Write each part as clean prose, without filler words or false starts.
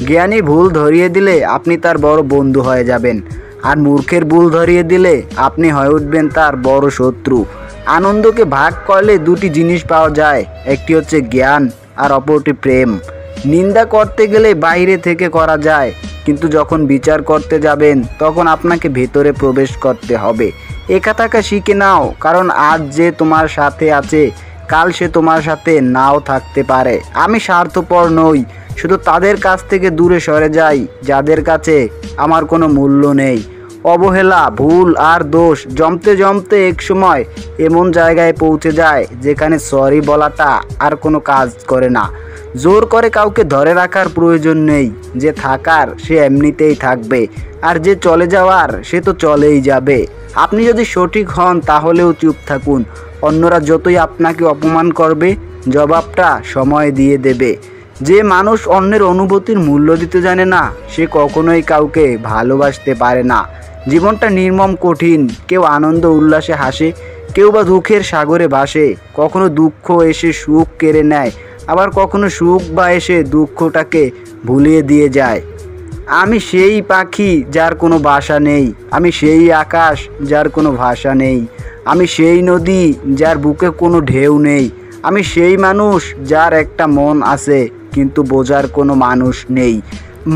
জ্ঞানী ভুল ধরিয়ে দিলে আপনি তার বড় বন্ধু হয়ে যাবেন, আর মূর্খের ভুল ধরিয়ে দিলে আপনি হয়ে উঠবেন তার বড় শত্রু। আনন্দকে ভাগ করলে দুটি জিনিস পাওয়া যায়, একটি হচ্ছে জ্ঞান আর অপরটি প্রেম। নিন্দা করতে গেলে বাইরে থেকে করা যায়, কিন্তু যখন বিচার করতে যাবেন তখন আপনাকে ভেতরে প্রবেশ করতে হবে। একা থাকা শিখে নাও, কারণ আজ যে তোমার সাথে আছে কাল সে তোমার সাথে নাও থাকতে পারে। আমি স্বার্থপর নই, শুধু তাদের কাছ থেকে দূরে সরে যাই যাদের কাছে আমার কোনো মূল্য নেই। অবহেলা, ভুল আর দোষ জমতে জমতে একসময় এমন জায়গায় পৌঁছে যায় যেখানে সরি বলাটা আর কোনো কাজ করে না। জোর করে কাউকে ধরে রাখার প্রয়োজন নেই, যে থাকার সে এমনিতেই থাকবে, আর যে চলে যাওয়ার সে তো চলেই যাবে। আপনি যদি সঠিক হন তাহলেও চুপ থাকুন, অন্যরা যতই আপনাকে অপমান করবে জবাবটা সময় দিয়ে দেবে। যে মানুষ অন্যের অনুভূতির মূল্য দিতে জানে না সে কখনোই কাউকে ভালোবাসতে পারে না। জীবনটা নির্মম কঠিন, কেউ আনন্দ উল্লাসে হাসে, কেউ বা দুঃখের সাগরে ভাসে। কখনো দুঃখ এসে সুখ কেড়ে নেয়, আবার কখনো সুখ বা এসে দুঃখটাকে ভুলিয়ে দিয়ে যায়। আমি সেই পাখি যার কোনো বাসা নেই, আমি সেই আকাশ যার কোনো ভাষা নেই, আমি সেই নদী যার বুকে কোনো ঢেউ নেই, আমি সেই মানুষ যার একটা মন আছে কিন্তু বোঝার কোনো মানুষ নেই।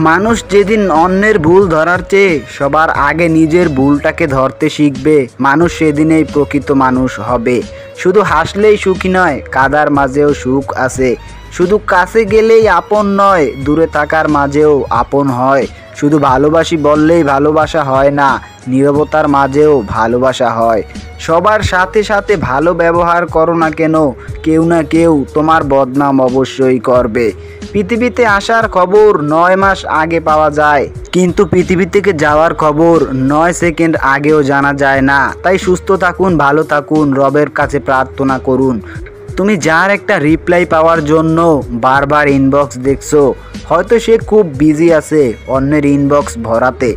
মানুষ যেদিন অন্যের ভুল ধরার চেয়ে সবার আগে নিজের ভুলটাকে ধরতে শিখবে, মানুষ সেদিনেই প্রকৃত মানুষ হবে। শুধু হাসলেই সুখী নয়, কাদার মাঝেও সুখ আছে। শুধু কাছে গেলেই আপন নয়, দূরে থাকার মাঝেও আপন হয়। শুধু ভালোবাসি বললেই ভালোবাসা হয় না, নীরবতার মাঝেও ভালোবাসা হয়। সবার সাথে সাথে ভালো ব্যবহার করো না কেন, কেউ না কেউ তোমার বদনাম অবশ্যই করবে। পৃথিবীতে আসার খবর 9 মাস আগে পাওয়া যায়, কিন্তু পৃথিবী থেকে যাওয়ার খবর 9 সেকেন্ড আগেও জানা যায় না। তাই সুস্থ থাকুন, ভালো থাকুন, রবের কাছে প্রার্থনা করুন। তুমি যার একটা রিপ্লাই পাওয়ার জন্য বারবার ইনবক্স দেখছো, হয়তো সে খুব বিজি আছে অন্যের ইনবক্স ভরাতে।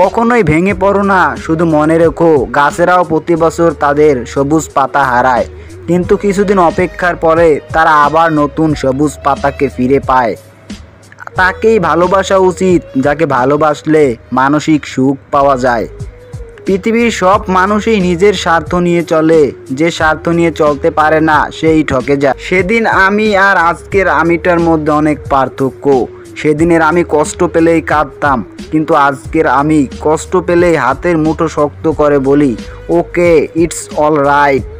কখনোই ভেঙে পড়ো না, শুধু মনে রেখো গাছেরাও প্রতি বছর তাদের সবুজ পাতা হারায়, কিন্তু কিছুদিন অপেক্ষার পরে তারা আবার নতুন সবুজ পাতাকে ফিরে পায়। তাকেই ভালোবাসা উচিত যাকে ভালোবাসলে মানসিক সুখ পাওয়া যায়। পৃথিবীর সব মানুষই নিজের স্বার্থ নিয়ে চলে, যে স্বার্থ নিয়ে চলতে পারে না সেই ঠকে যায়। সেদিন আমি আর আজকের আমিটার মধ্যে অনেক পার্থক্য। সেদিনের আমি কষ্ট পেলেই কাঁদতাম, কিন্তু আজকের আমি কষ্ট পেলেই হাতের মুঠো শক্ত করে বলি, ওকে, ইটস অল রাইট।